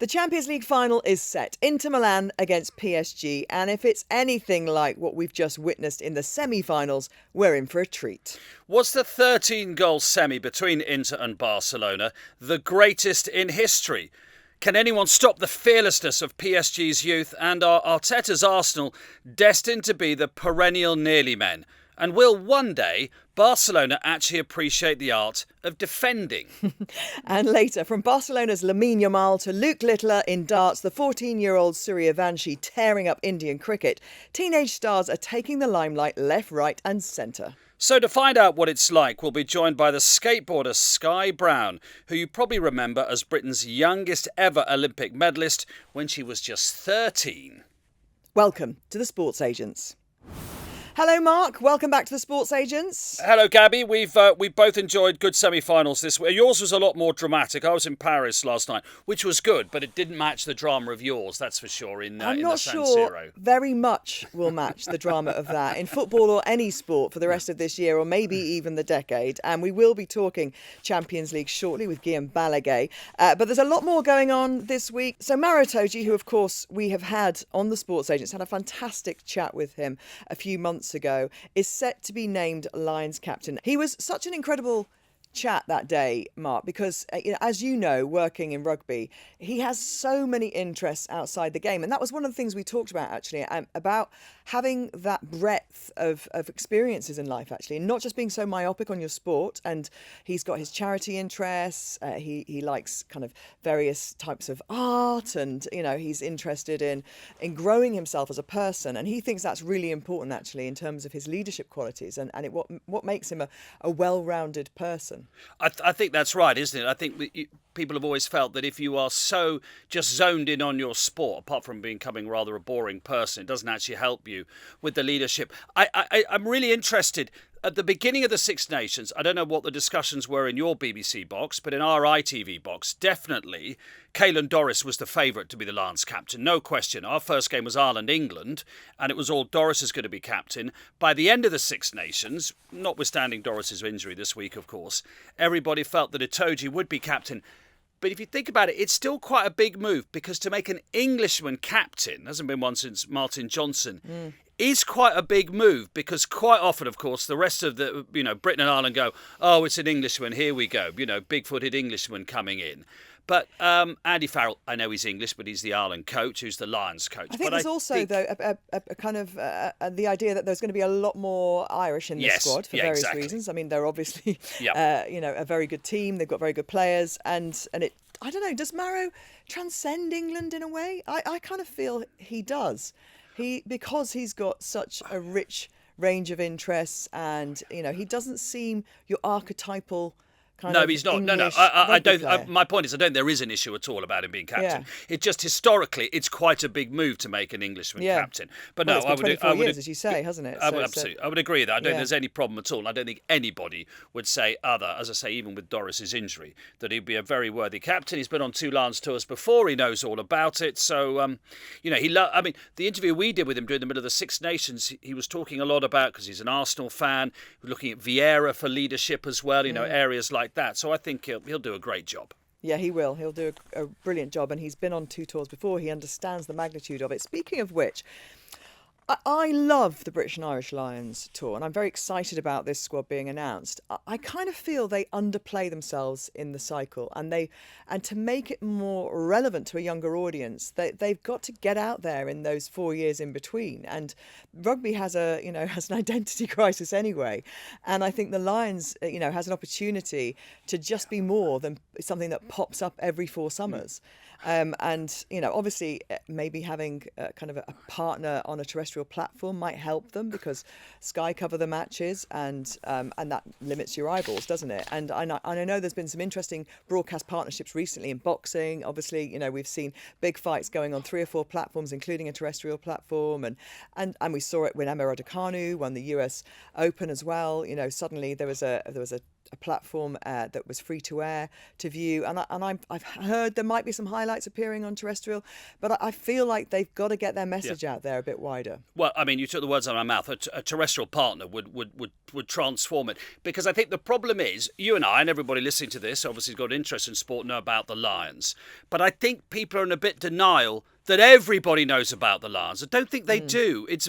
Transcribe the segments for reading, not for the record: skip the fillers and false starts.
The Champions League final is set. Inter Milan against PSG. And if it's anything like what we've just witnessed in the semi-finals, we're in for a treat. Was the 13-goal semi between Inter and Barcelona the greatest in history? Can anyone stop the fearlessness of PSG's youth, and are Arteta's Arsenal destined to be the perennial nearly men? And will one day Barcelona actually appreciate the art of defending? And later, from Barcelona's Lamine Yamal to Luke Littler in darts, the 14-year-old Suryvanshi tearing up Indian cricket, teenage stars are taking the limelight left, right and centre. So to find out what it's like, we'll be joined by the skateboarder Sky Brown, who you probably remember as Britain's youngest ever Olympic medalist when she was just 13. Welcome to the Sports Agents. Hello, Mark. Welcome back to the Sports Agents. Hello, Gabby. We've both enjoyed good semi-finals this week. Yours was a lot more dramatic. I was in Paris last night, which was good, but it didn't match the drama of yours, that's for sure, in the San Siro. I'm not sure very much will match the drama of that in football or any sport for the rest of this year, or maybe even the decade. And we will be talking Champions League shortly with Guillem Balagué. But there's a lot more going on this week. So Maro Itoje, who of course we have had on the Sports Agents, had a fantastic chat with him a few months ago, is set to be named Lions captain. He was such an incredible chat that day, Mark, because as you know, working in rugby, he has so many interests outside the game, and that was one of the things we talked about actually, about having that breadth of experiences in life actually, and not just being so myopic on your sport. And he's got his charity interests, he likes kind of various types of art, and he's interested in growing himself as a person, and he thinks that's really important actually in terms of his leadership qualities and what makes him a well-rounded person. I think that's right, isn't it? I think people have always felt that if you are so just zoned in on your sport, apart from becoming rather a boring person, it doesn't actually help you with the leadership. I'm really interested. At the beginning of the Six Nations, I don't know what the discussions were in your BBC box, but in our ITV box, definitely, Caelan Doris was the favourite to be the Lions captain. No question. Our first game was Ireland-England, and it was all Doris is going to be captain. By the end of the Six Nations, notwithstanding Doris's injury this week, of course, everybody felt that Itoje would be captain. But if you think about it, it's still quite a big move, because to make an Englishman captain, hasn't been one since Martin Johnson, is quite a big move, because quite often, of course, the rest of the, Britain and Ireland go, oh, it's an Englishman, here we go, big-footed Englishman coming in. But Andy Farrell, I know he's English, but he's the Ireland coach, who's the Lions coach. I think there's also, though, a kind of the idea that there's going to be a lot more Irish in the squad for various reasons. I mean, they're obviously, a very good team. They've got very good players, and it. I don't know. Does Maro transcend England in a way? I kind of feel he does. Because he's got such a rich range of interests, and he doesn't seem your archetypal kind of. No, he's not. English I don't. player. My point is, I don't. There is an issue at all about him being captain. Yeah. It just historically, it's quite a big move to make an Englishman captain. But well, no, it's been I would. 24 years, as you say, hasn't it? Absolutely, I would agree with that. I don't think there's any problem at all. I don't think anybody would say other. As I say, even with Doris's injury, that he'd be a very worthy captain. He's been on 2 Lions tours before. He knows all about it. So, I mean, the interview we did with him during the middle of the Six Nations, he was talking a lot about, because he's an Arsenal fan, looking at Vieira for leadership as well. Areas like that. So I think he'll do a great job. Yeah, he will. He'll do a brilliant job, and he's been on 2 tours before. He understands the magnitude of it. Speaking of which, I love the British and Irish Lions tour, and I'm very excited about this squad being announced. I kind of feel they underplay themselves in the cycle, and to make it more relevant to a younger audience, they've got to get out there in those 4 years in between. And rugby has has an identity crisis anyway, and I think the Lions has an opportunity to just be more than something that pops up every 4 summers. Obviously, maybe having kind of a partner on a terrestrial platform might help them, because Sky cover the matches, and that limits your eyeballs, doesn't it? And I know there's been some interesting broadcast partnerships recently in boxing. Obviously, we've seen big fights going on 3 or 4 platforms, including a terrestrial platform, and we saw it when Emma Raducanu won the US Open as well. Suddenly there was a a platform that was free to air to view, and I've heard there might be some highlights appearing on terrestrial, but I feel like they've got to get their message out there a bit wider. Well, I mean, you took the words out of my mouth. A terrestrial partner would transform it, because I think the problem is, you and I and everybody listening to this obviously has got an interest in sport, know about the Lions, but I think people are in a bit denial that everybody knows about the Lions. I don't think they do. It's,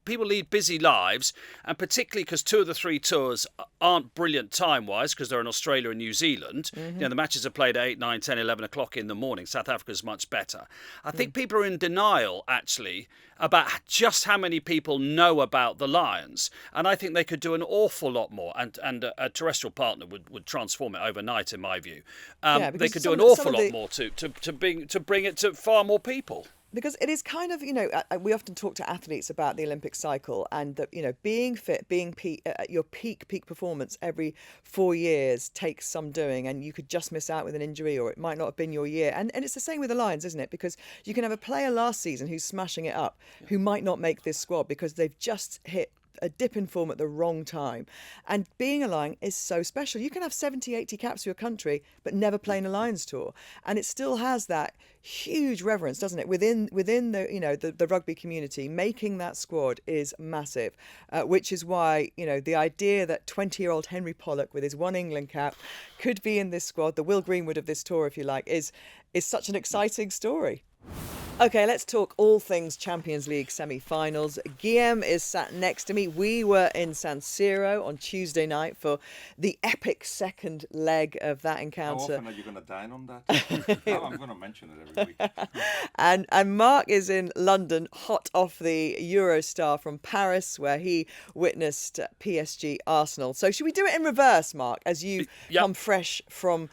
people lead busy lives, and particularly because 2 of the 3 tours aren't brilliant time-wise, because they're in Australia and New Zealand. The matches are played at 8, 9, 10, 11 o'clock in the morning. South Africa's much better. I think people are in denial, actually, about just how many people know about the Lions, and I think they could do an awful lot more, and a terrestrial partner would transform it overnight, in my view. They could do an awful lot more to bring it to far more people. Because it is kind of, we often talk to athletes about the Olympic cycle, and that, being fit, being at your peak performance every 4 years takes some doing, and you could just miss out with an injury, or it might not have been your year. And it's the same with the Lions, isn't it? Because you can have a player last season who's smashing it up, who might not make this squad because they've just hit a dip in form at the wrong time. And being a Lion is so special. You can have 70, 80 caps for your country, but never play in a Lions tour. And it still has that huge reverence, doesn't it? Within the the rugby community, making that squad is massive, which is why, the idea that 20-year-old Henry Pollock with his 1 England cap could be in this squad, the Will Greenwood of this tour, if you like, is such an exciting story. Okay, let's talk all things Champions League semi-finals. Guillem is sat next to me. We were in San Siro on Tuesday night for the epic second leg of that encounter. How often are you going to dine on that? No, I'm going to mention it every week. And Mark is in London, hot off the Eurostar from Paris, where he witnessed PSG Arsenal. So should we do it in reverse, Mark, as you come fresh from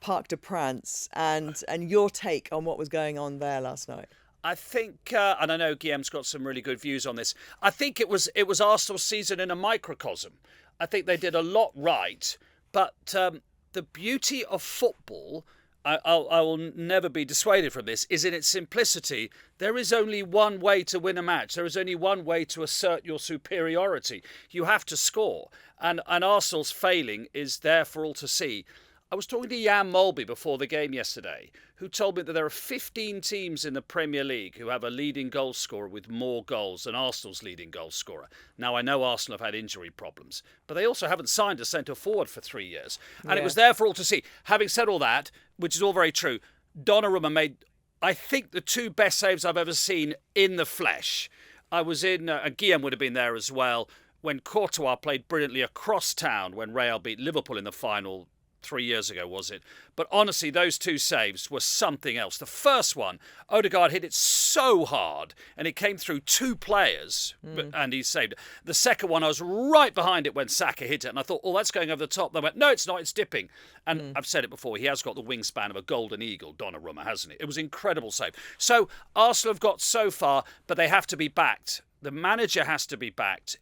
Parc des Princes, and your take on what was going on there last night? I think, and I know Guillem's got some really good views on this, I think it was Arsenal's season in a microcosm. I think they did a lot right, but the beauty of football, I will never be dissuaded from this, is in its simplicity. There is only one way to win a match. There is only one way to assert your superiority. You have to score. And Arsenal's failing is there for all to see. I was talking to Jan Molby before the game yesterday, who told me that there are 15 teams in the Premier League who have a leading goal scorer with more goals than Arsenal's leading goal scorer. Now, I know Arsenal have had injury problems, but they also haven't signed a centre-forward for 3 years. And it was there for all to see. Having said all that, which is all very true, Donnarumma made, I think, the 2 best saves I've ever seen in the flesh. I was in, Guillem would have been there as well, when Courtois played brilliantly across town when Real beat Liverpool in the final 3 years ago, was it? But honestly, those 2 saves were something else. The first one, Odegaard hit it so hard, and it came through 2 players, and he saved it. The second one, I was right behind it when Saka hit it, and I thought, oh, that's going over the top. They went, no, it's not, it's dipping. And I've said it before, he has got the wingspan of a golden eagle, Donnarumma, hasn't he? It was an incredible save. So Arsenal have got so far, but they have to be backed. The manager has to be backed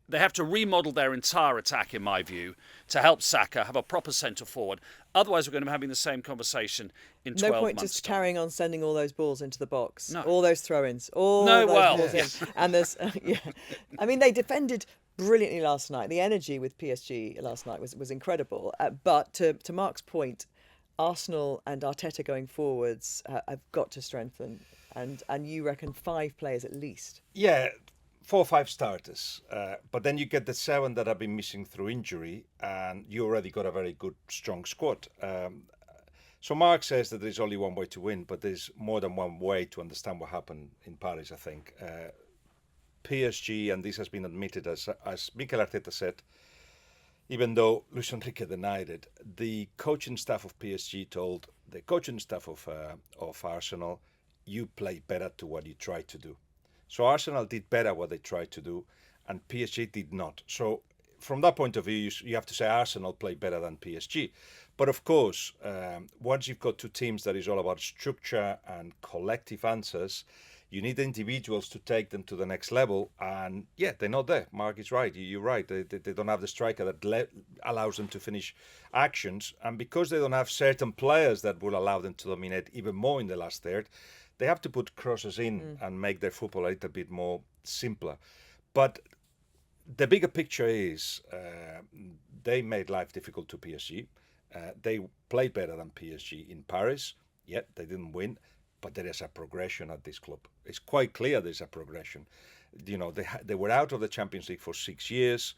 they have to remodel their entire attack, in my view, to help Saka have a proper centre-forward. Otherwise, we're going to be having the same conversation in 12 months' No point just carrying on sending all those balls into the box. No. All those throw-ins. Balls in. And there's... I mean, they defended brilliantly last night. The energy with PSG last night was incredible. But to Mark's point, Arsenal and Arteta going forwards have got to strengthen. And you reckon 5 players at least? Yeah, 4 or 5 starters, but then you get the 7 that have been missing through injury, and you already got a very good, strong squad. So Mark says that there's only one way to win, but there's more than one way to understand what happened in Paris, I think. PSG, and this has been admitted, as Mikel Arteta said, even though Luis Enrique denied it, the coaching staff of PSG told the coaching staff of Arsenal, you play better to what you try to do. So Arsenal did better what they tried to do, and PSG did not. So from that point of view, you have to say Arsenal played better than PSG. But of course, once you've got 2 teams that is all about structure and collective answers, you need the individuals to take them to the next level. And yeah, they're not there. Mark is right. You're right. They don't have the striker that allows them to finish actions. And because they don't have certain players that will allow them to dominate even more in the last third, they have to put crosses in and make their football a little bit more simpler. But the bigger picture is they made life difficult to PSG. They played better than PSG in Paris, yet they didn't win. But there is a progression at this club. It's quite clear there's a progression. They were out of the Champions League for 6 years.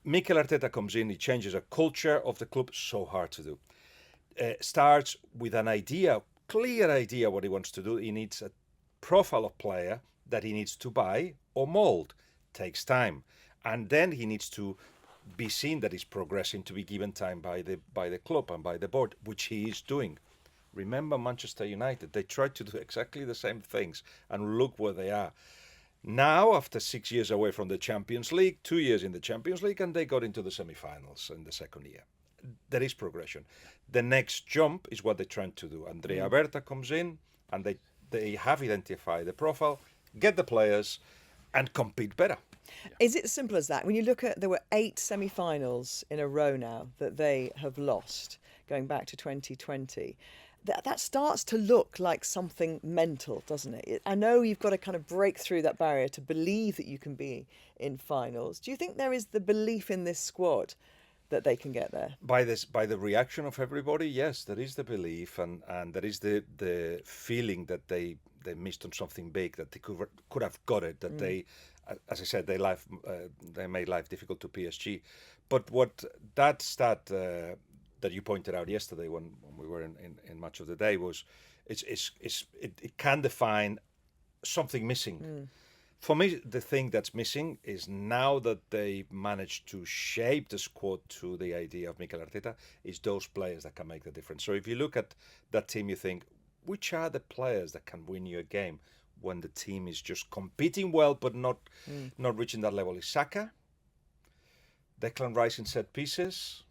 Mikel Arteta comes in, he changes a culture of the club, so hard to do. Starts with an idea, clear idea what he wants to do. He needs a profile of player that he needs to buy or mold. Takes time. And then he needs to be seen that he's progressing, to be given time by the club and by the board, which he is doing. Remember Manchester United, they tried to do exactly the same things, and look where they are. Now, after 6 years away from the Champions League, 2 years in the Champions League, and they got into the semi-finals in the second year. There is progression. The next jump is what they're trying to do. Andrea Berta comes in, and they have identified the profile, get the players, and compete better. Is it as simple as that? When you look at, there were 8 semi-finals in a row now that they have lost, going back to 2020. That starts to look like something mental, doesn't it? I know you've got to kind of break through that barrier to believe that you can be in finals. Do you think there is the belief in this squad that they can get there? By the reaction of everybody, yes, there is the belief, and there is the feeling that they missed on something big, that they could have got it, that they, as I said, they made life difficult to PSG. But what that stat that you pointed out yesterday when we were in Match of the Day was, it can define something missing. For me, the thing that's missing is, now that they managed to shape the squad to the idea of Mikel Arteta, is those players that can make the difference. So if you look at that team, you think, which are the players that can win you a game when the team is just competing well but not reaching that level? Is Saka, Declan Rice in set pieces,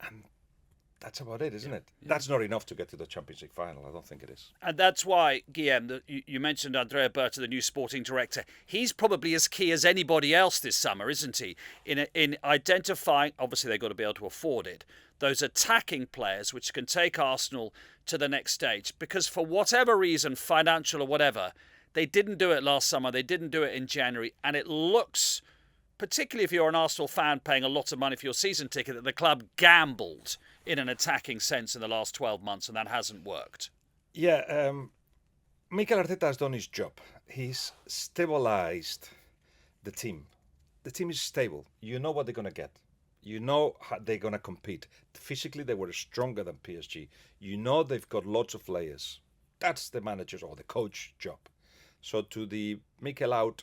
and that's about it, isn't it? Yeah. That's not enough to get to the Champions League final. I don't think it is. And that's why, Guillem, you mentioned Andrea Berta, the new sporting director. He's probably as key as anybody else this summer, isn't he? In identifying, obviously they've got to be able to afford it, those attacking players which can take Arsenal to the next stage. Because for whatever reason, financial or whatever, they didn't do it last summer. They didn't do it in January. And it looks, particularly if you're an Arsenal fan paying a lot of money for your season ticket, that the club gambled in an attacking sense in the last 12 months, and that hasn't worked. Yeah, Mikel Arteta has done his job. He's stabilized the team. The team is stable. You know what they're going to get. You know how they're going to compete. Physically, they were stronger than PSG. You know they've got lots of layers. That's the manager's or the coach job. So to the Mikel out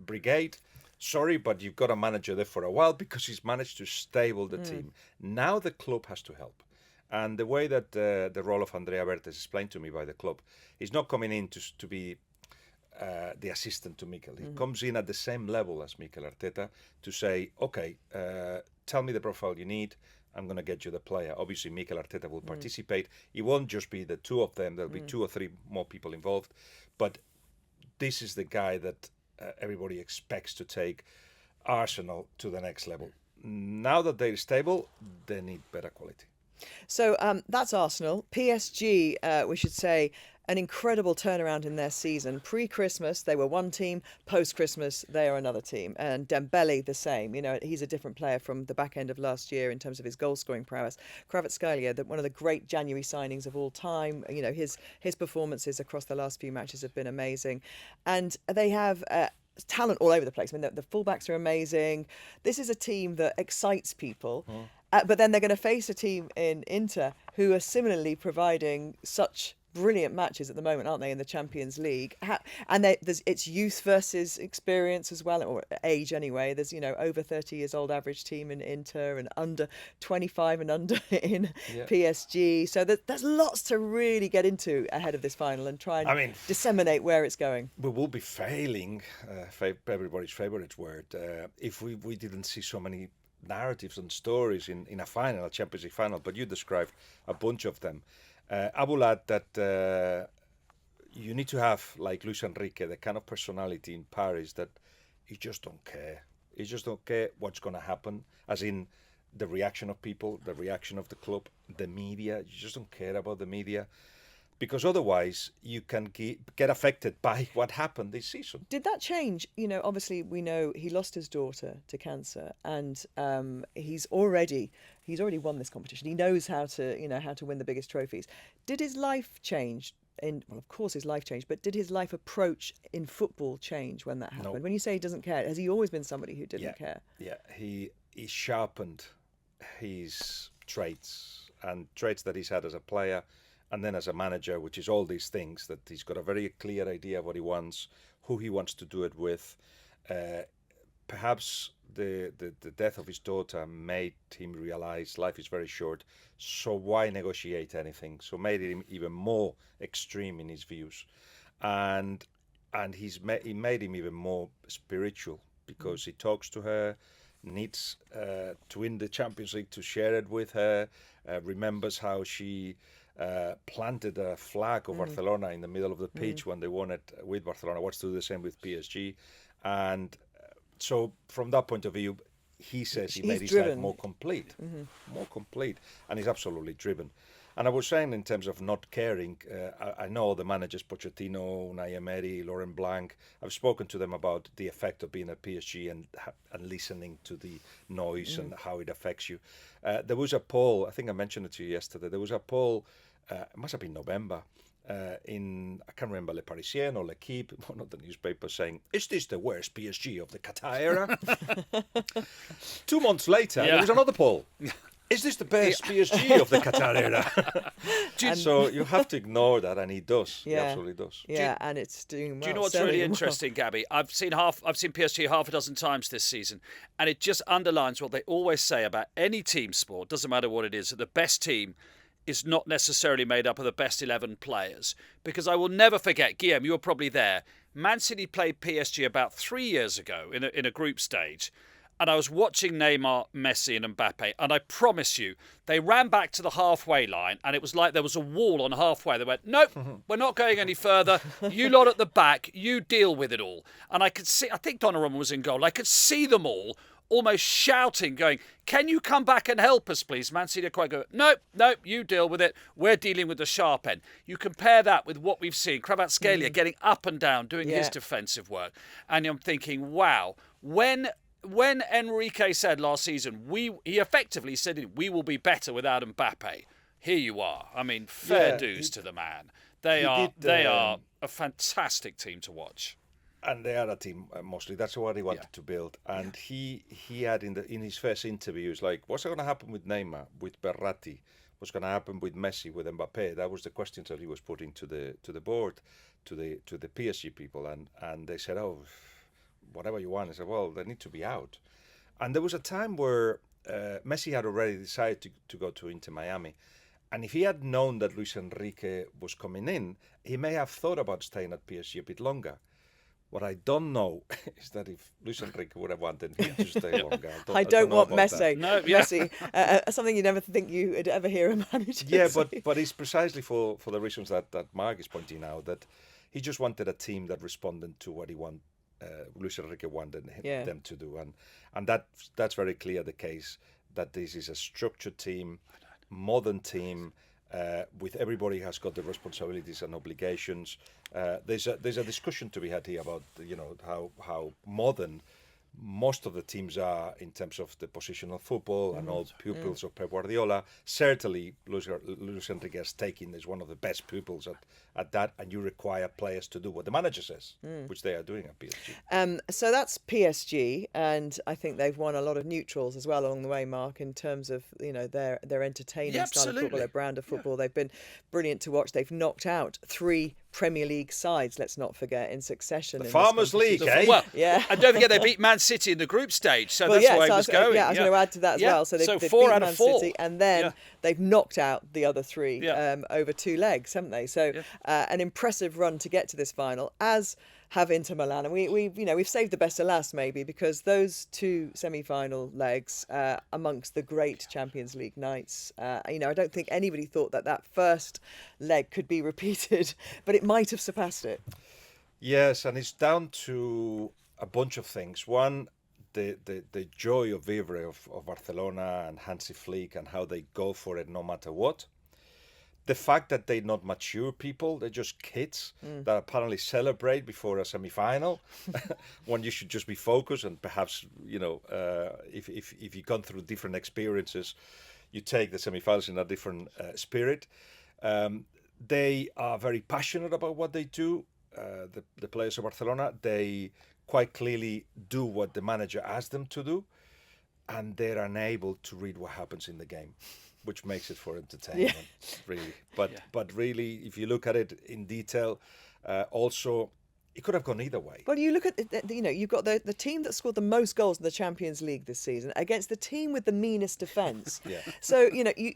brigade, sorry, but you've got a manager there for a while because he's managed to stable the team. Now the club has to help. And the way that the role of Andrea Berta is explained to me by the club, he's not coming in to be the assistant to Mikel. He comes in at the same level as Mikel Arteta to say, okay, tell me the profile you need. I'm going to get you the player. Obviously, Mikel Arteta will participate. It won't just be the two of them. There'll be 2 or 3 more people involved. But this is the guy that everybody expects to take Arsenal to the next level. Now that they're stable, they need better quality. So that's Arsenal. PSG, we should say, an incredible turnaround in their season. Pre-Christmas, they were one team. Post-Christmas, they are another team. And Dembele, the same. You know, he's a different player from the back end of last year in terms of his goal-scoring prowess. Kvaratskhelia, one of the great January signings of all time. You know, his performances across the last few matches have been amazing. And they have talent all over the place. I mean, the fullbacks are amazing. This is a team that excites people. But then they're going to face a team in Inter who are similarly providing such brilliant matches at the moment, aren't they, in the Champions League? And it's youth versus experience as well, or age anyway. There's, you know, over 30 years old average team in Inter and under 25 and under in PSG. So there's lots to really get into ahead of this final and try and disseminate where it's going. We will be failing, everybody's favourite word, if we didn't see so many narratives and stories in a final, a Champions League final, but you described a bunch of them. I will add that you need to have, like Luis Enrique, the kind of personality in Paris that you just don't care. You just don't care what's going to happen, as in the reaction of people, the reaction of the club, the media. You just don't care about the media. because otherwise you can get affected by what happened this season. Did that change? Obviously we know he lost his daughter to cancer, and he's already won this competition. He knows how to win the biggest trophies. Did his life change? Well, of course his life changed, but did his life approach in football change when that happened? No. When you say he doesn't care, has he always been somebody who didn't care? Yeah, he sharpened his traits that he's had as a player and then as a manager, which is all these things, that he's got a very clear idea of what he wants, who he wants to do it with. Perhaps the death of his daughter made him realize life is very short, so why negotiate anything? So made him even more extreme in his views, and he made him even more spiritual, because he talks to her, needs to win the Champions League to share it with her, remembers how she planted a flag of Barcelona in the middle of the pitch when they won it with Barcelona, wants to do the same with PSG, and so from that point of view, he says he made his life more complete, and he's absolutely driven. And I was saying, in terms of not caring, I know the managers, Pochettino, Unai Emery, Laurent Blanc. I've spoken to them about the effect of being at PSG and listening to the noise and how it affects you. There was a poll, I think I mentioned it to you yesterday, there was a poll, it must have been November, I can't remember, Le Parisien or L'Equipe, one of the newspapers, saying, is this the worst PSG of the Qatar era? 2 months later, there was another poll. Is this the best PSG of the Qatar era? So you have to ignore that, and he does. Yeah. He absolutely does. Yeah, and it's doing well. Do you know what's really interesting, Gabby? I've seen PSG half a dozen times this season, and it just underlines what they always say about any team sport, doesn't matter what it is, that the best team is not necessarily made up of the best 11 players. Because I will never forget, Guillem, you were probably there, Man City played PSG about 3 years ago in a group stage, and I was watching Neymar, Messi and Mbappe, and I promise you, they ran back to the halfway line, and it was like there was a wall on halfway. They went, nope, we're not going any further. You lot at the back, you deal with it all. And I could see, I think Donnarumma was in goal, I could see them all almost shouting, going, can you come back and help us, please? Man City quite go, nope, you deal with it. We're dealing with the sharp end. You compare that with what we've seen, Kvaratskhelia getting up and down, doing his defensive work. And I'm thinking, wow, when Enrique said last season, he effectively said, we will be better without Mbappe. Here you are. I mean, fair dues to the man. They are a fantastic team to watch. And they are a team, mostly. That's what he wanted to build. And he had in his first interviews, like, what's going to happen with Neymar, with Berratti? What's going to happen with Messi, with Mbappe? That was the questions that he was putting to the board, to the PSG people. And they said, oh, whatever you want. I said, well, they need to be out. And there was a time where Messi had already decided to go to Inter Miami. And if he had known that Luis Enrique was coming in, he may have thought about staying at PSG a bit longer. What I don't know is that if Luis Enrique would have wanted him to stay longer. I don't want Messi. No, Messi, something you never think you would ever hear a manager say. but it's precisely for the reasons that Mark is pointing out, that he just wanted a team that responded to what Luis Enrique wanted them to do, and that's very clear the case, that this is a structured team, modern team. With everybody has got the responsibilities and obligations. There's a discussion to be had here about how modern most of the teams are in terms of the positional football and all pupils of Pep Guardiola. Certainly, Luis Enrique has taken is one of the best pupils at that, and you require players to do what the manager says, which they are doing at PSG. So that's PSG, and I think they've won a lot of neutrals as well along the way, Mark, in terms of their entertaining style of football, their brand of football. They've been brilliant to watch. They've knocked out 3 Premier League sides, let's not forget, in succession. The Farmers League, eh? Well, and don't forget they beat Man City in the group stage, so that's why it was going. Yeah, I was going to add to that as well. So they've 4 beat out Man of 4. City, and then they've knocked out the other 3 over 2 legs, haven't they? So an impressive run to get to this final, as have Inter Milan, and we've saved the best to last maybe, because those 2 semi-final legs amongst the great Champions League nights. I don't think anybody thought that first leg could be repeated, but it might have surpassed it. Yes, and it's down to a bunch of things. One, the joy of vivre of Barcelona and Hansi Flick and how they go for it no matter what. the fact that they're not mature people, they're just kids that apparently celebrate before a semi-final when you should just be focused and perhaps, if you've gone through different experiences, you take the semi-finals in a different spirit. They are very passionate about what they do. The players of Barcelona, they quite clearly do what the manager asks them to do, and they're unable to read what happens in the game, which makes it for entertainment, really. But really, if you look at it in detail, also, it could have gone either way. Well, you look at, you've got the team that scored the most goals in the Champions League this season against the team with the meanest defence. So, you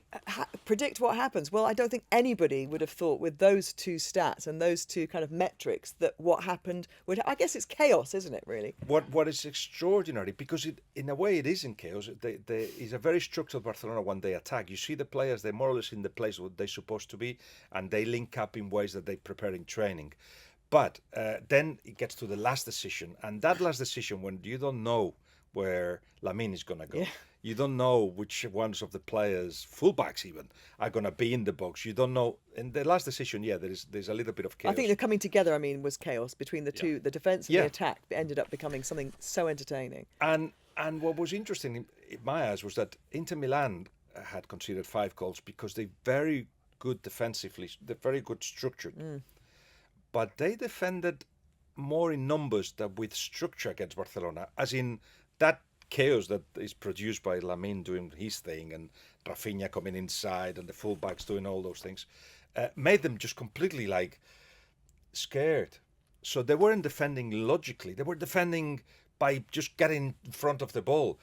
predict what happens. Well, I don't think anybody would have thought with those two stats and those two kind of metrics that what happened would... I guess it's chaos, isn't it, really? What is extraordinary, because in a way it is in chaos, it's a very structured Barcelona when they attack. You see the players, they're more or less in the place where they're supposed to be, and they link up in ways that they prepare in training. But then it gets to the last decision, and that last decision, when you don't know where Lamine is going to go, you don't know which ones of the players, fullbacks even, are going to be in the box. You don't know. In the last decision, there's a little bit of chaos. I think the coming together, was chaos between the two, the defence and the attack. It ended up becoming something so entertaining. And what was interesting in my eyes was that Inter Milan had conceded 5 goals because they're very good defensively, they're very good structured. But they defended more in numbers than with structure against Barcelona, as in that chaos that is produced by Lamine doing his thing and Rafinha coming inside and the fullbacks doing all those things, made them just completely scared. So they weren't defending logically; they were defending by just getting in front of the ball.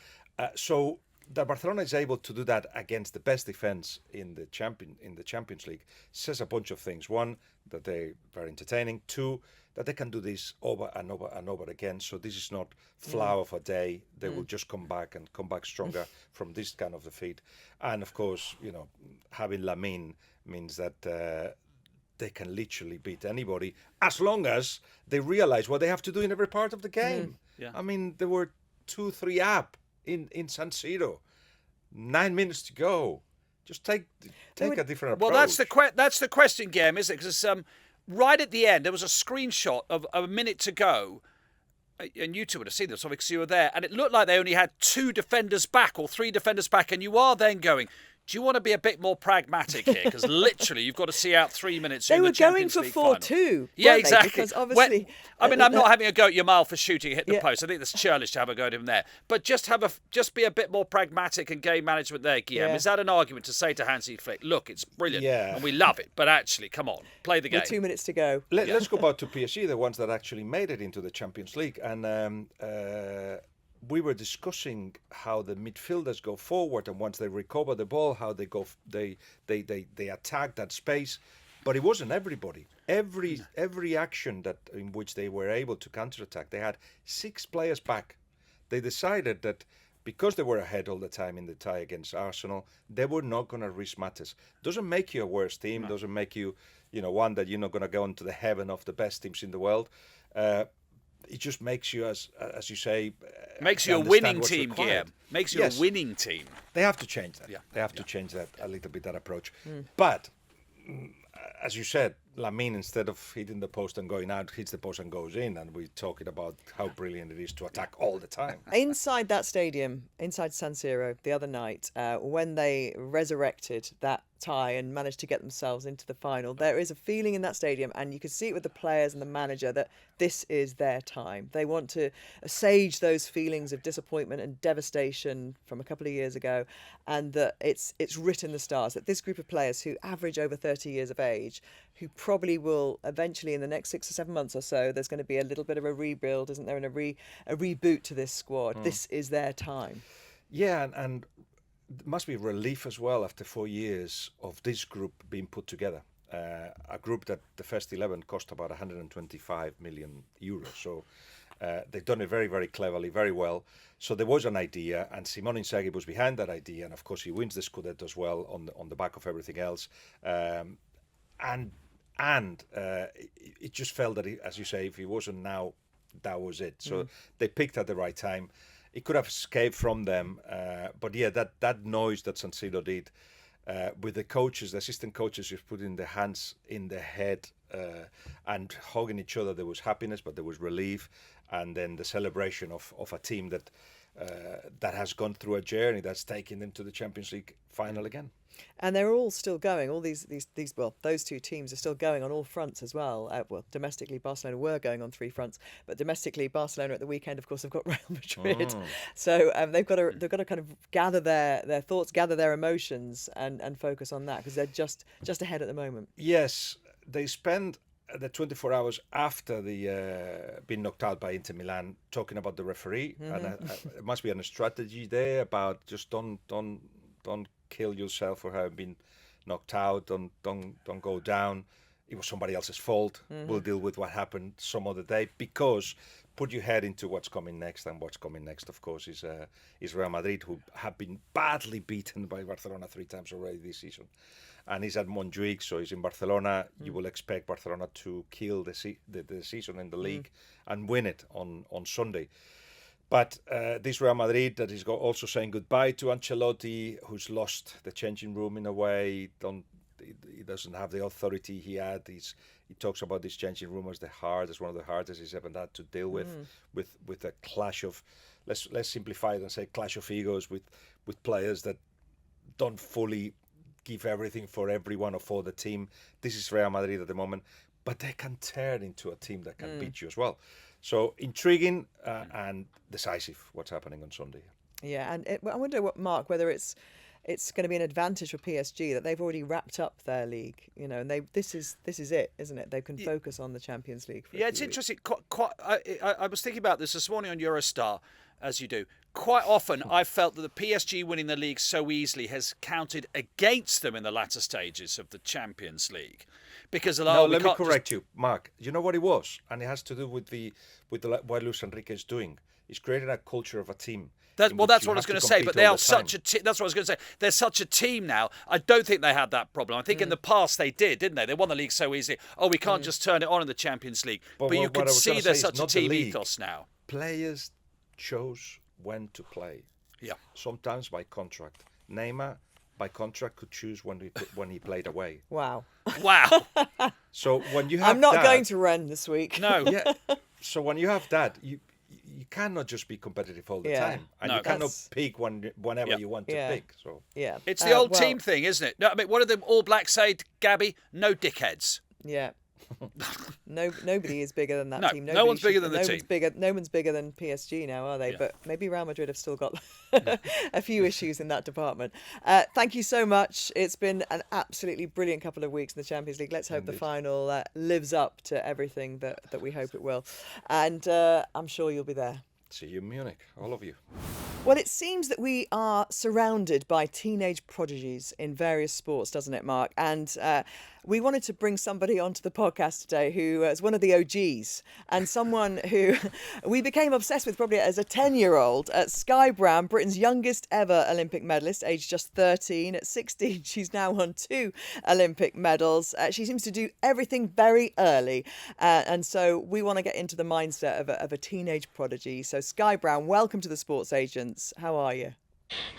So that Barcelona is able to do that against the best defense in the Champions League says a bunch of things. One, that they're very entertaining. 2, that they can do this over and over and over again. So this is not flower of a day. They will just come back stronger from this kind of defeat. And of course, having Lamine means that they can literally beat anybody as long as they realize what they have to do in every part of the game. They were 2-3 up in San Siro, 9 minutes to go. Just take a different approach. Well, that's the question, Guillem, isn't it? Because right at the end, there was a screenshot of a minute to go, and you two would have seen this, obviously you were there, and it looked like they only had 2 defenders back or 3 defenders back, and you are then going, do you want to be a bit more pragmatic here? Because literally, you've got to see out 3 minutes in the Champions League final. They were going for 4-2. Yeah, exactly. Because obviously, I'm not having a go at Yamal for shooting hit the post. I think that's churlish to have a go at him there. But just be a bit more pragmatic and game management there, Guillem. Is that an argument to say to Hansi Flick, look, it's brilliant and we love it, but actually, come on, play the game. With 2 minutes to go. Let's go back to PSG, the ones that actually made it into the Champions League, and we were discussing how the midfielders go forward, and once they recover the ball, how they go, they attack that space. But it wasn't everybody. Every action in which they were able to counterattack, they had 6 players back. They decided that because they were ahead all the time in the tie against Arsenal, they were not going to risk matters. Doesn't make you a worse team. No. Doesn't make you, one that you're not going to go into the heaven of the best teams in the world. It just makes you, as you say, makes you a winning team, Guillem. Makes you a winning team. They have to change that. They have to change that a little bit, that approach. But as you said, Lamine, instead of hitting the post and going out, hits the post and goes in, and we're talking about how brilliant it is to attack all the time. Inside that stadium, inside San Siro, the other night, when they resurrected that tie and managed to get themselves into the final, there is a feeling in that stadium, and you can see it with the players and the manager, that this is their time. They want to assuage those feelings of disappointment and devastation from a couple of years ago, and that it's written in the stars that this group of players who average over 30 years of age, who probably will eventually, in the next 6 or 7 months or so, there's going to be a little bit of a rebuild, isn't there, and a reboot to this squad. This is their time. Yeah, and it must be relief as well after 4 years of this group being put together. A group that the first 11 cost about 125 million euros. So they've done it very, very cleverly, very well. So there was an idea, and Simone Inzaghi was behind that idea, and of course he wins the Scudetto as well on the back of everything else. And it just felt that, as you say, if he wasn't now, that was it. So they picked at the right time. It could have escaped from them, but yeah, that noise that San Siro did, with the coaches, the assistant coaches, just putting their hands in their head and hugging each other. There was happiness, but there was relief, and then the celebration of a team that has gone through a journey that's taken them to the Champions League final again. And they're all still going. All these those two teams are still going on all fronts as well. Domestically, Barcelona were going on 3 fronts, but domestically, Barcelona at the weekend, of course, have got Real Madrid. So they've got to kind of gather their thoughts, gather their emotions, and focus on that, because they're just ahead at the moment. Yes, they spend the 24 hours after the being knocked out by Inter Milan talking about the referee, and it must be a strategy there about just don't kill yourself for having been knocked out. Don't go down. It was somebody else's fault. We'll deal with what happened some other day, because put your head into what's coming next, and what's coming next, of course, is Real Madrid, who have been badly beaten by Barcelona 3 times already this season. And he's at Montjuic, so he's in Barcelona. You will expect Barcelona to kill the season in the league and win it on Sunday. But this Real Madrid that is also saying goodbye to Ancelotti, who's lost the changing room in a way. He doesn't have the authority he had. He talks about this changing room as one of the hardest he's ever had to deal with a clash of, let's simplify it and say clash of egos with players that don't fully give everything for everyone or for the team. This is Real Madrid at the moment, but they can turn into a team that can beat you as well. So intriguing and decisive what's happening on Sunday. Yeah, and I wonder, Mark, whether it's going to be an advantage for PSG that they've already wrapped up their league, and this is it, isn't it? They can focus on the Champions League. It's interesting. I was thinking about this morning on Eurostar, as you do. Quite often, I've felt that the PSG winning the league so easily has counted against them in the latter stages of the Champions League, because let me correct you, Mark. You know what it was, and it has to do with what Luis Enrique is doing. He's created a culture of a team. That's what I was going to say. But they are such a team. That's what I was going to say. They're such a team now. I don't think they had that problem. I think in the past they did, didn't they? They won the league so easily. Oh, we can't just turn it on in the Champions League. But you can see there's such a team ethos now. Players chose when to play. Yeah. Sometimes by contract. Neymar, by contract, could choose when he played away. Wow. So when you have I'm not going to Rennes this week. No. Yeah. So when you have that, you cannot just be competitive all the time, and you cannot pick whenever you want to pick. So it's the old team thing, isn't it? No, I mean, what did the All Blacks say, Gabby? No dickheads. Yeah. Nobody is bigger than that team. No one's bigger than the team. No one's bigger than PSG now, are they? Yeah. But maybe Real Madrid have still got a few issues in that department. Thank you so much. It's been an absolutely brilliant couple of weeks in the Champions League. Let's hope the final lives up to everything that we hope it will. And I'm sure you'll be there. See you in Munich, all of you. Well, it seems that we are surrounded by teenage prodigies in various sports, doesn't it, Mark? And we wanted to bring somebody onto the podcast today who is one of the OGs, and someone who we became obsessed with probably as a 10-year-old. Sky Brown, Britain's youngest ever Olympic medalist, aged just 13. At 16, she's now won 2 Olympic medals. She seems to do everything very early. And so we want to get into the mindset of a teenage prodigy. So Sky Brown, welcome to the Sports Agents. How are you?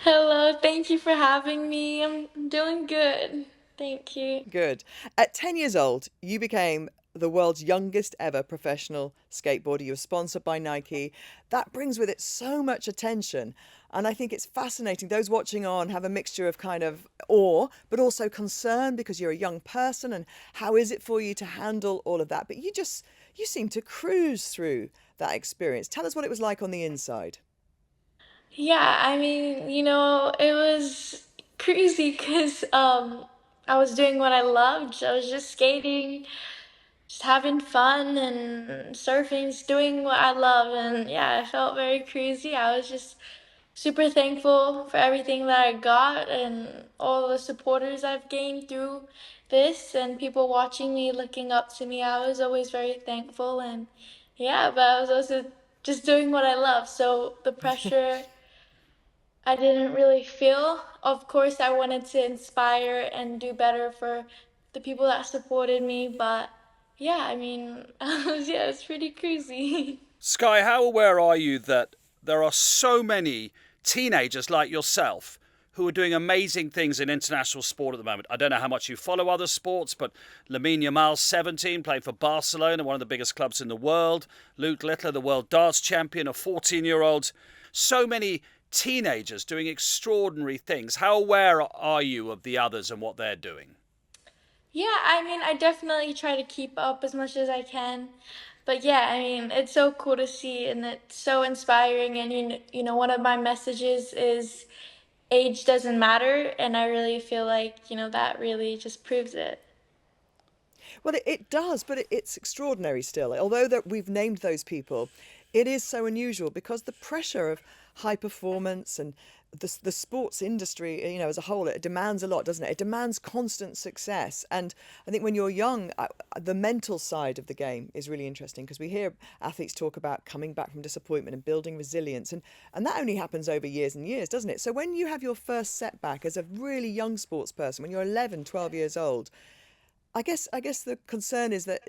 Hello, thank you for having me. I'm doing good. Thank you. Good. At 10 years old, you became the world's youngest ever professional skateboarder. You were sponsored by Nike. That brings with it so much attention. And I think it's fascinating. Those watching on have a mixture of kind of awe, but also concern, because you're a young person. And how is it for you to handle all of that? But you seem to cruise through that experience. Tell us what it was like on the inside. Yeah, I mean, it was crazy because I was doing what I loved. I was just skating, just having fun and surfing, just doing what I love. And yeah, I felt very crazy. I was just super thankful for everything that I got and all the supporters I've gained through this, and people watching me, looking up to me. I was always very thankful. And yeah, but I was also just doing what I love. So the pressure I didn't really feel. Of course, I wanted to inspire and do better for the people that supported me, but yeah, I mean, it's pretty crazy. Sky, how aware are you that there are so many teenagers like yourself who are doing amazing things in international sport at the moment. I don't know how much you follow other sports, but Lamine Yamal, 17, playing for Barcelona, one of the biggest clubs in the world. Luke Littler, the world darts champion, a 14-year-old. So many teenagers doing extraordinary things. How aware are you of the others and what they're doing? Yeah, I mean, I definitely try to keep up as much as I can. But yeah, I mean, it's so cool to see and it's so inspiring. And, one of my messages is age doesn't matter. And I really feel like, that really just proves it. Well, it does, but it's extraordinary still. Although that we've named those people, it is so unusual because the pressure of high performance and the sports industry, as a whole, it demands a lot, doesn't it? It demands constant success. And I think when you're young, the mental side of the game is really interesting because we hear athletes talk about coming back from disappointment and building resilience. And that only happens over years and years, doesn't it? So when you have your first setback as a really young sports person, when you're 11, 12 years old, I guess the concern is that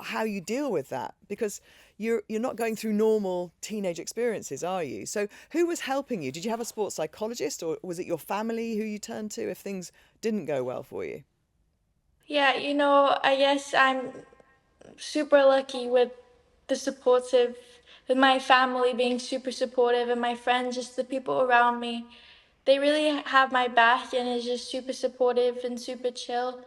how you deal with that, because you're not going through normal teenage experiences, are you? So who was helping you? Did you have a sports psychologist, or was it your family who you turned to if things didn't go well for you? Yeah, I guess I'm super lucky with with my family being super supportive and my friends, just the people around me. They really have my back and is just super supportive and super chill.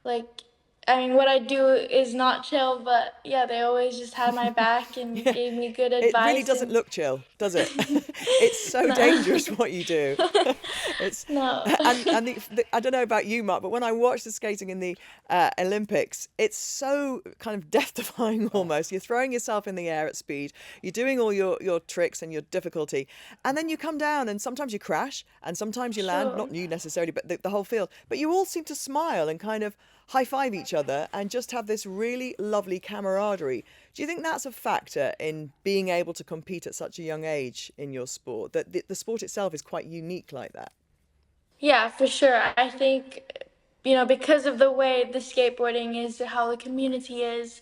Like, I mean, what I do is not chill, but yeah, they always just had my back and Yeah, gave me good it really advice. doesn't And look chill, does it? It's so no, dangerous what you do. It's no. and I don't know about you, Mark, but when I watch the skating in the Olympics, it's so kind of death-defying almost. You're throwing yourself in the air at speed, you're doing all your tricks and your difficulty, and then you come down and sometimes you crash and sometimes you land, Sure. not you necessarily, but the whole field. But you all seem to smile and kind of high five each other and just have this really lovely camaraderie. Do you think that's a factor in being able to compete at such a young age in your sport, that the sport itself is quite unique like that? Yeah, for sure. I think, because of the way the skateboarding is, how the community is,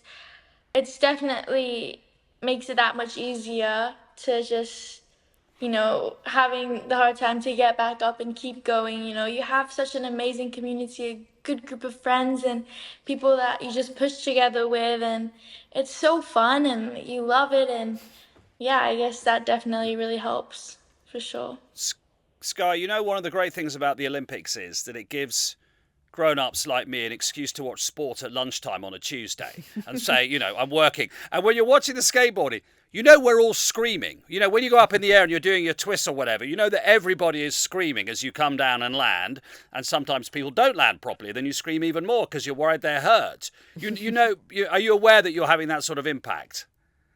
it's definitely makes it that much easier to just, having the hard time to get back up and keep going. You have such an amazing community, a good group of friends and people that you just push together with, and it's so fun and you love it. And yeah, I guess that definitely really helps for sure. Sky, one of the great things about the Olympics is that it gives grown-ups like me an excuse to watch sport at lunchtime on a Tuesday and say, I'm working. And when you're watching the skateboarding, we're all screaming. When you go up in the air and you're doing your twists or whatever, that everybody is screaming as you come down and land. And sometimes people don't land properly. Then you scream even more because you're worried they're hurt. Are you aware that you're having that sort of impact?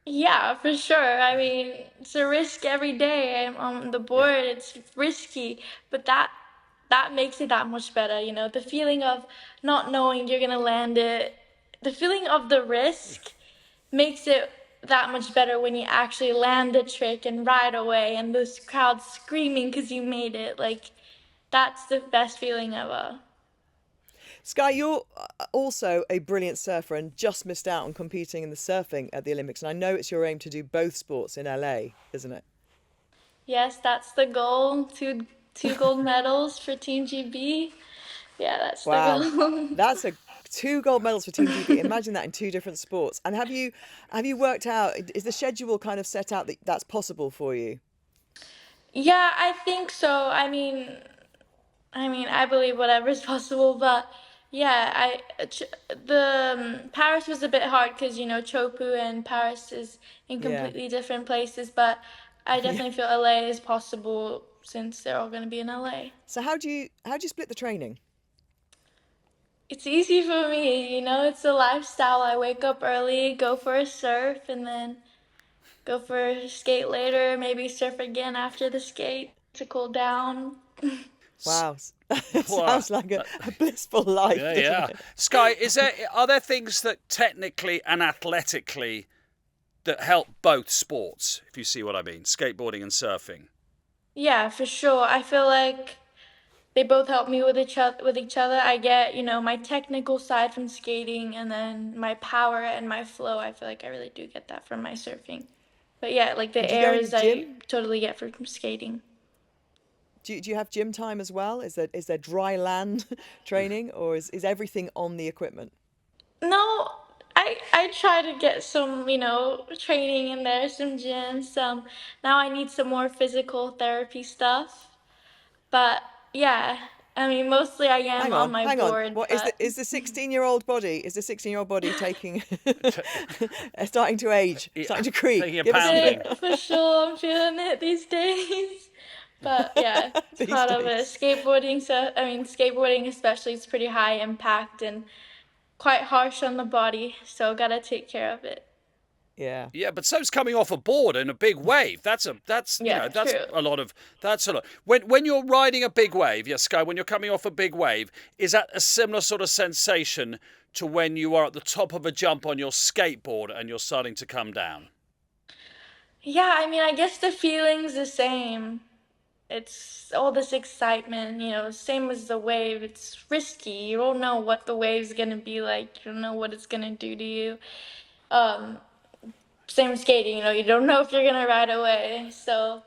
Yeah, for sure. I mean, it's a risk every day. I'm on the Yeah. board. It's risky, but that makes it that much better. The feeling of not knowing you're gonna land it, the feeling of the risk makes it that much better when you actually land the trick and ride away, and this crowd screaming because you made it. Like, that's the best feeling ever. Sky, you're also a brilliant surfer and just missed out on competing in the surfing at the Olympics. And I know it's your aim to do both sports in LA, isn't it? Yes, that's the goal. Two gold medals for Team GB. Yeah, that's the Wow, goal. that's a two gold medals for Team GB. Imagine that in two different sports. And have you worked out? Is the schedule kind of set out that that's possible for you? Yeah, I think so. I mean, I believe whatever is possible, but yeah, the Paris was a bit hard because Chopu and Paris is in Yeah, completely different places, but I yeah. definitely feel LA is possible since they're all going to be in LA. So how do you split the training? It's easy for me, it's a lifestyle. I wake up early, go for a surf, and then go for a skate later, maybe surf again after the skate to cool down. Wow, it Wow. sounds like a blissful life, Yeah, doesn't yeah. it? Sky, are there things that technically and athletically that help both sports, if you see what I mean, skateboarding and surfing? Yeah, for sure. I feel like they both help me with each other. I get, my technical side from skating and then my power and my flow. I feel like I really do get that from my surfing. But yeah, like And the do you go in the airs I gym? totally get from skating. Do you have gym time as well? Is there dry land training, or is everything on the equipment? No, I try to get some, training in there, some gym, some. Now I need some more physical therapy stuff. But yeah, I mean, mostly I am on my Hang on. board, What is but the 16-year-old body? Is the 16-year-old body taking starting to age, Yeah, starting to creep? taking a Give us a pounding. for sure I'm feeling it these days. But yeah, it's these part of it. days. Skateboarding, so I mean, skateboarding especially is pretty high impact and quite harsh on the body, so gotta take care of it. Yeah. Yeah, but so's coming off a board in a big wave. That's Yeah, that's true. a lot of that's a lot. When you're riding a big wave, yes, Sky, when you're coming off a big wave, is that a similar sort of sensation to when you are at the top of a jump on your skateboard and you're starting to come down? Yeah, I mean, I guess the feeling's the same. It's all this excitement, same as the wave. It's risky. You don't know what the wave's gonna be like. You don't know what it's gonna do to you. Um, Same with skating, you don't know if you're gonna ride away. So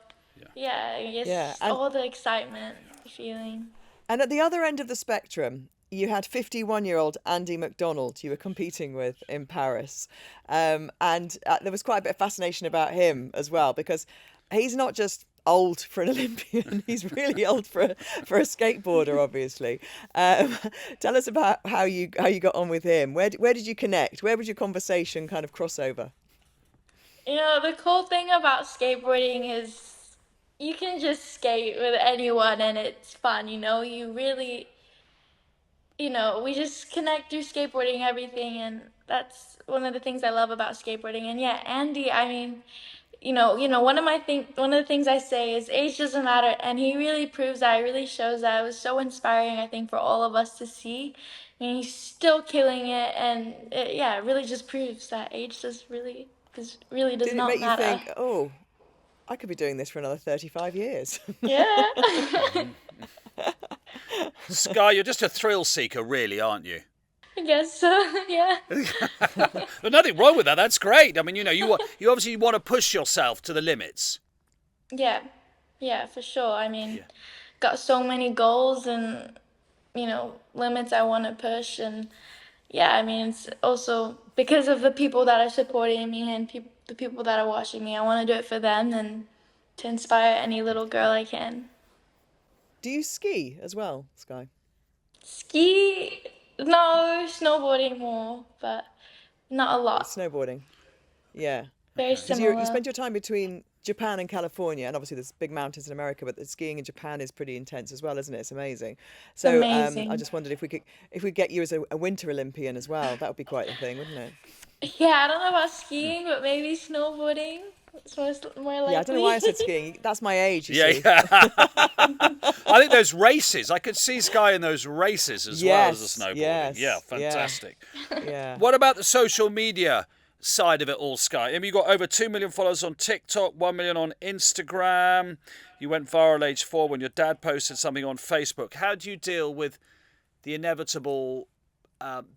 yeah, I Yeah. guess And all the excitement, the feeling. at the other end of the spectrum, you had 51-year-old Andy McDonald you were competing with in Paris. And there was quite a bit of fascination about him as well, because he's not just old for an Olympian, he's really old for a skateboarder, obviously. Tell us about how you got on with him. Where did you connect? Where was your conversation kind of crossover? The cool thing about skateboarding is you can just skate with anyone and it's fun, You really, we just connect through skateboarding everything, and that's one of the things I love about skateboarding. And yeah, Andy, I mean, one of the things I say is age doesn't matter, and he really proves that. He really shows that. It was so inspiring, I think, for all of us to see. And he's still killing it, and yeah, it really just proves that age does Did it not make you matter. think, oh, I could be doing this for another 35 years? Yeah. Sky, you're just a thrill seeker, really, aren't you? I guess so. Yeah. There's nothing wrong with that. That's great. I mean, you obviously want to push yourself to the limits. Yeah. Yeah, for sure. I mean, Yeah. got so many goals and limits I want to push, and yeah, I mean, it's also because of the people that are supporting me and the people that are watching me. I want to do it for them and to inspire any little girl I can. Do you ski as well, Sky? Ski, no, snowboarding more, but not a lot. Snowboarding? Yeah. Very Because you similar. spend your time between Japan and California, and obviously there's big mountains in America, but the skiing in Japan is pretty intense as well, isn't it? It's amazing. It's So I amazing. just wondered if we get you as a Winter Olympian as well. That would be quite a thing, wouldn't it? Yeah, I don't know about skiing, but maybe snowboarding. It's more Yeah, I don't know why I likely. said skiing. That's my age, you Yeah, see. yeah. I think those races, I could see Sky in those races as well as the Yes, snowboarding. yes, Yeah, yeah, fantastic. yeah. What about the social media side of it all, Sky? I mean, you've got over 2 million followers on TikTok, 1 million on Instagram. You went viral age 4 when your dad posted something on Facebook. How do you deal with the inevitable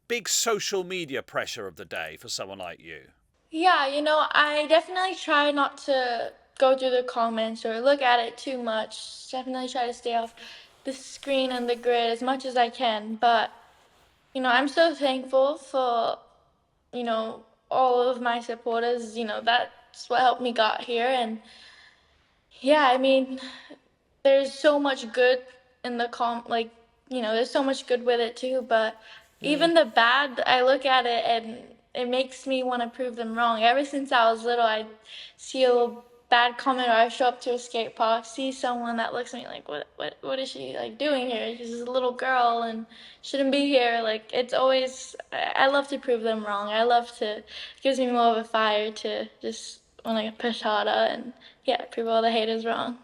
big social media pressure of the day for someone like you? Yeah, I definitely try not to go through the comments or look at it too much. Definitely try to stay off the screen and the grid as much as I can. But, I'm so thankful for, all of my supporters. That's what helped me got here. And yeah, I mean, there's so much good in there's so much good with it too, but even the bad, I look at it and it makes me want to prove them wrong. Ever since I was little, I see a little bad comment, or I show up to a skate park, see someone that looks at me like, what is she like doing here? She's a little girl and shouldn't be here. Like, it's always, I love to prove them wrong. It gives me more of a fire to just want to push harder and yeah, prove all the haters wrong.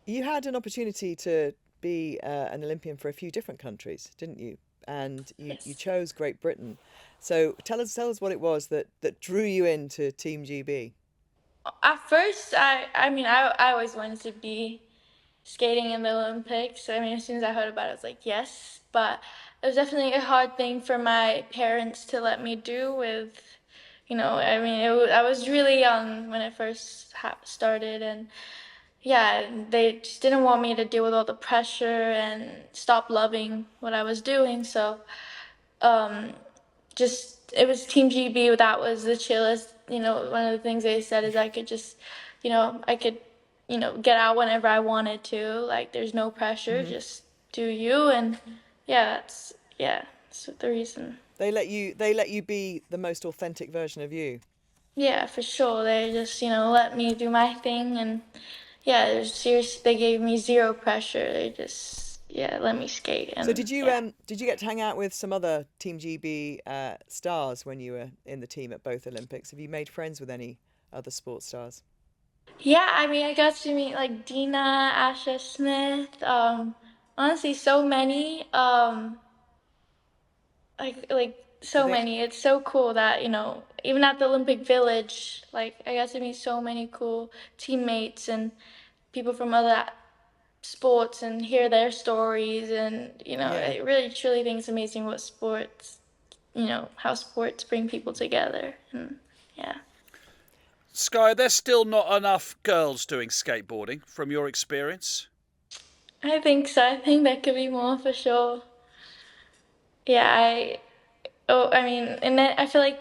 You had an opportunity to be an Olympian for a few different countries, didn't you? And you Yes. chose Great Britain. So tell us what it was that drew you into Team GB. At first, I mean, I always wanted to be skating in the Olympics. I mean, as soon as I heard about it, I was like, yes. But it was definitely a hard thing for my parents to let me do with, I mean, I was really young when it first started. And yeah, they just didn't want me to deal with all the pressure and stop loving what I was doing. So um, just it was Team GB. That was the chillest. One of the things they said is I could just, I could, get out whenever I wanted to. Like there's no pressure, just do you. And that's the reason. They let you be the most authentic version of you. Yeah, for sure. They just, let me do my thing, and yeah, they gave me zero pressure. They just, let me skate, So and did you yeah. did you get to hang out with some other Team GB stars when you were in the team at both Olympics? Have you made friends with any other sports stars? Yeah, I mean, I got to meet like Dina, Asha Smith, honestly, so many, like Did so they? many. It's so cool that, even at the Olympic Village, like I got to meet so many cool teammates and people from other sports and hear their stories, and Yeah. I really truly think it's amazing what sports, how sports bring people together, and yeah. Sky, there's still not enough girls doing skateboarding from your experience. I think so. I think that could be more for sure. Yeah, I mean, and then I feel like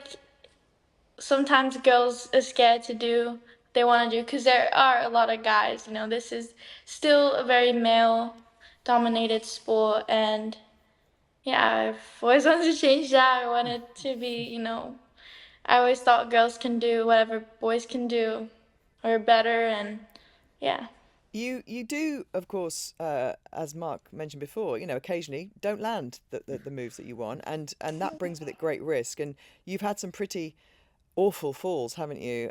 sometimes girls are scared to do what they want to do because there are a lot of guys. This is still a very male dominated sport, and yeah, I've always wanted to change that. I wanted to be, I always thought girls can do whatever boys can do or better, and yeah. You do, of course, as Mark mentioned before, occasionally don't land the moves that you want, and that brings with it great risk. And you've had some pretty awful falls, haven't you?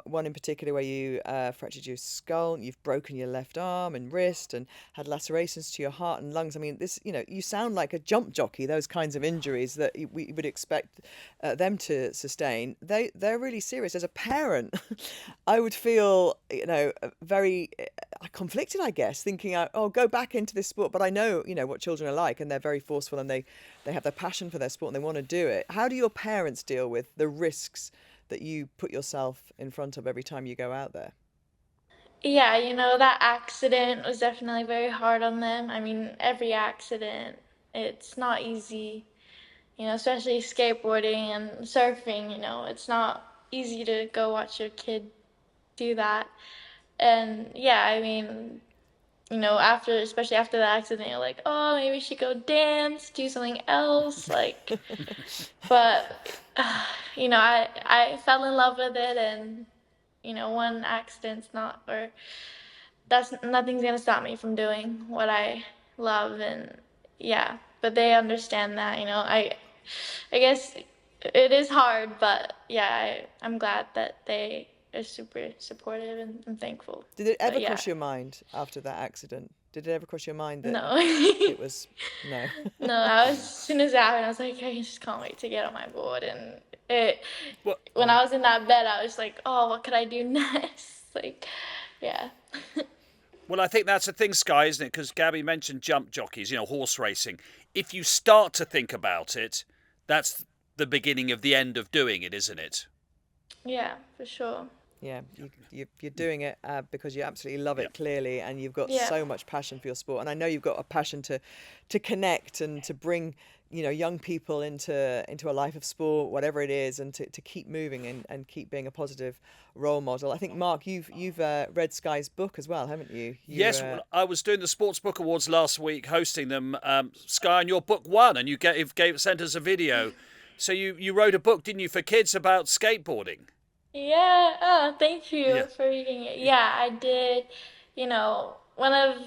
One in particular where you fractured your skull, you've broken your left arm and wrist, and had lacerations to your heart and lungs. I mean, this, you sound like a jump jockey. Those kinds of injuries that we would expect them to sustain, they're really serious. As a parent, I would feel, very conflicted, I guess, thinking, oh, go back into this sport. But I know, what children are like, and they're very forceful, and they have their passion for their sport and they want to do it. How do your parents deal with the risks that you put yourself in front of every time you go out there? Yeah, that accident was definitely very hard on them. I mean, every accident, it's not easy, especially skateboarding and surfing, it's not easy to go watch your kid do that. And yeah, I mean, especially after the accident, you're like, oh, maybe we should go dance, do something else, like, but, I fell in love with it, and, one accident's not, or that's nothing's gonna stop me from doing what I love, and yeah, but they understand that, I guess it is hard, but yeah, I'm glad that they are super supportive and thankful. Did it ever But yeah, cross your mind after that accident? Did it ever cross your mind that no. it was no? No, as soon as it happened, I was like, I just can't wait to get on my board. And Well, when I was in that bed, I was like, oh, what could I do next? Like, yeah. well, I think that's the thing, Sky, isn't it? Because Gabby mentioned jump jockeys, horse racing. If you start to think about it, that's the beginning of the end of doing it, isn't it? Yeah, for sure. Yeah, you're doing it because you absolutely love Yeah. it, clearly, and you've got Yeah. so much passion for your sport. And I know you've got a passion to connect and to bring, young people into a life of sport, whatever it is, and to keep moving and keep being a positive role model. I think, Mark, you've read Sky's book as well, haven't you? Yes, well, I was doing the Sports Book Awards last week, hosting them. Sky, and your book won, and you sent us a video. So you wrote a book, didn't you, for kids about skateboarding? Yeah. Oh, thank Yeah. you for reading it. Yeah, I did. One of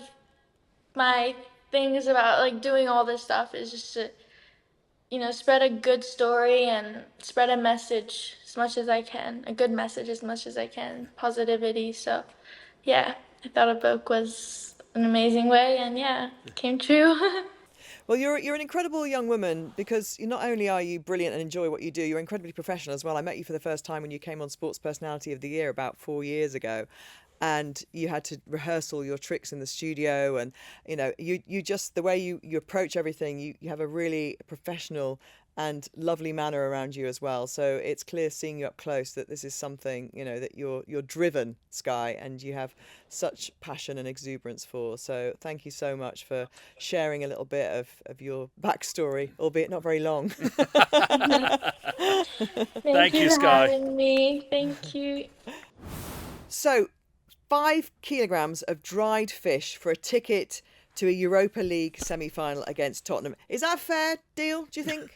my things about like doing all this stuff is just to, spread a good story and spread a message as much as I can, a good message as much as I can, positivity. So, yeah, I thought a book was an amazing way, and yeah, it came true. Well, you're an incredible young woman because not only are you brilliant and enjoy what you do, you're incredibly professional as well. I met you for the first time when you came on Sports Personality of the Year about 4 years ago, and you had to rehearse all your tricks in the studio, and you just the way you approach everything, you have a really professional and lovely manner around you as well. So it's clear seeing you up close that this is something, that you're driven, Sky, and you have such passion and exuberance for. So thank you so much for sharing a little bit of your backstory, albeit not very long. Thank you, for Sky. having me. Thank you. So 5 kilograms of dried fish for a ticket to a Europa League semi-final against Tottenham. Is that a fair deal, do you think?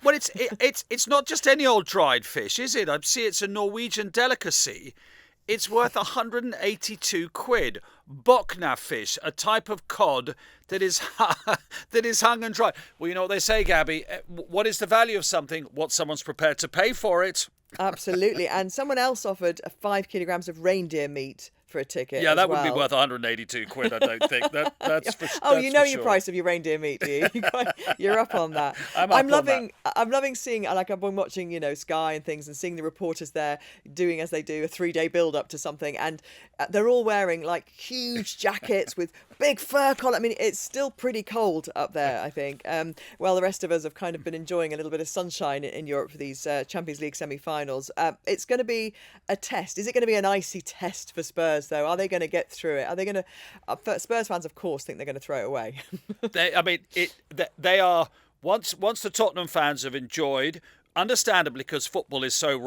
Well, it's not just any old dried fish, is it? I see it's a Norwegian delicacy. It's worth 182 quid. Bokna fish, a type of cod that is hung and dried. Well, you know what they say, Gabby. What is the value of something? What someone's prepared to pay for it. Absolutely. And someone else offered 5 kilograms of reindeer meat for a ticket. Yeah, that well. would be worth 182 quid, I don't think. That's for Oh, that's you know for your sure. price of your reindeer meat, do you? You're up on that. I'm loving seeing, like, I've been watching, Sky and things, and seeing the reporters there doing as they do a 3-day build up to something, and they're all wearing like huge jackets with big fur collar. I mean, it's still pretty cold up there, I think. Well, the rest of us have kind of been enjoying a little bit of sunshine in Europe for these Champions League semi-finals. It's going to be a test. Is it going to be an icy test for Spurs, though? Are they going to get through it? Are they going to? Spurs fans, of course, think they're going to throw it away. They are. Once the Tottenham fans have enjoyed, understandably, because football is so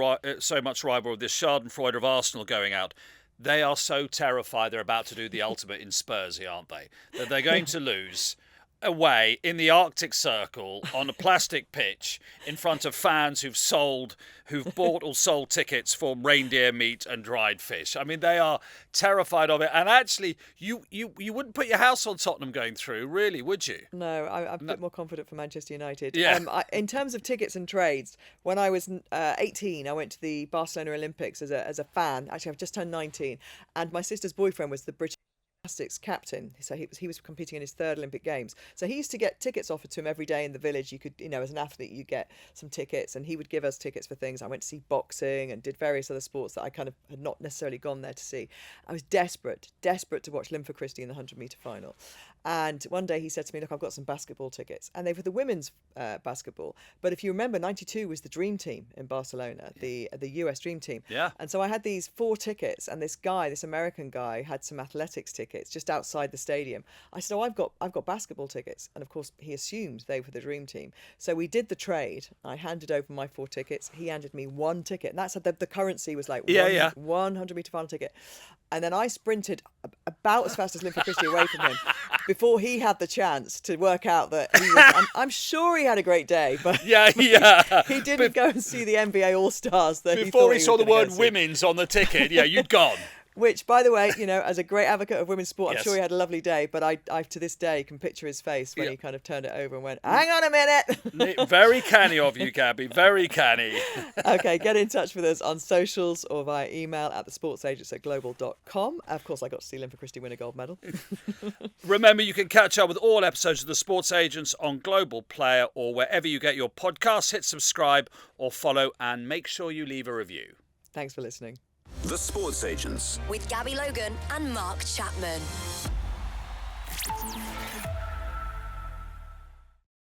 much rival with this Schadenfreude of Arsenal going out. They are so terrified they're about to do the ultimate in Spursy, aren't they? That they're going to lose away in the Arctic Circle on a plastic pitch in front of fans who've bought or sold tickets for reindeer meat and dried fish. I mean, they are terrified of it. And actually, you wouldn't put your house on Tottenham going through, really, would you? No, I'm a bit more confident for Manchester United. Yeah. In terms of tickets and trades, when I was 18, I went to the Barcelona Olympics as a fan. Actually, I've just turned 19, and my sister's boyfriend was the British gymnastics captain, so he was competing in his 3rd Olympic Games. So he used to get tickets offered to him every day in the village. You could, as an athlete, you get some tickets, and he would give us tickets for things. I went to see boxing and did various other sports that I kind of had not necessarily gone there to see. I was desperate to watch Linford Christie in the 100-metre final. And one day he said to me, look, I've got some basketball tickets. And they were the women's basketball. But if you remember, 92 was the dream team in Barcelona, the US dream team. Yeah. And so I had these 4 tickets, and this American guy, had some athletics tickets just outside the stadium. I said, I've got basketball tickets. And of course, he assumed they were the dream team. So we did the trade. I handed over my 4 tickets. He handed me 1 ticket. And that's the currency was like 100-metre final ticket. And then I sprinted about as fast as Linford Christie away from him before he had the chance to work out that he was. I'm sure he had a great day, but Yeah. he didn't go and see the NBA All-Stars. Before he saw the word women's on the ticket, you'd gone. Which, by the way, as a great advocate of women's sport, I'm Yes. sure he had a lovely day. But I to this day can picture his face when he kind of turned it over and went, "Hang on a minute." Very canny of you, Gabby. Very canny. Okay, get in touch with us on socials or via email at thesportsagents@global.com. Of course, I got to see Linford Christie win a gold medal. Remember, you can catch up with all episodes of The Sports Agents on Global Player or wherever you get your podcasts. Hit subscribe or follow, and make sure you leave a review. Thanks for listening. The Sports Agents. With Gabby Logan and Mark Chapman.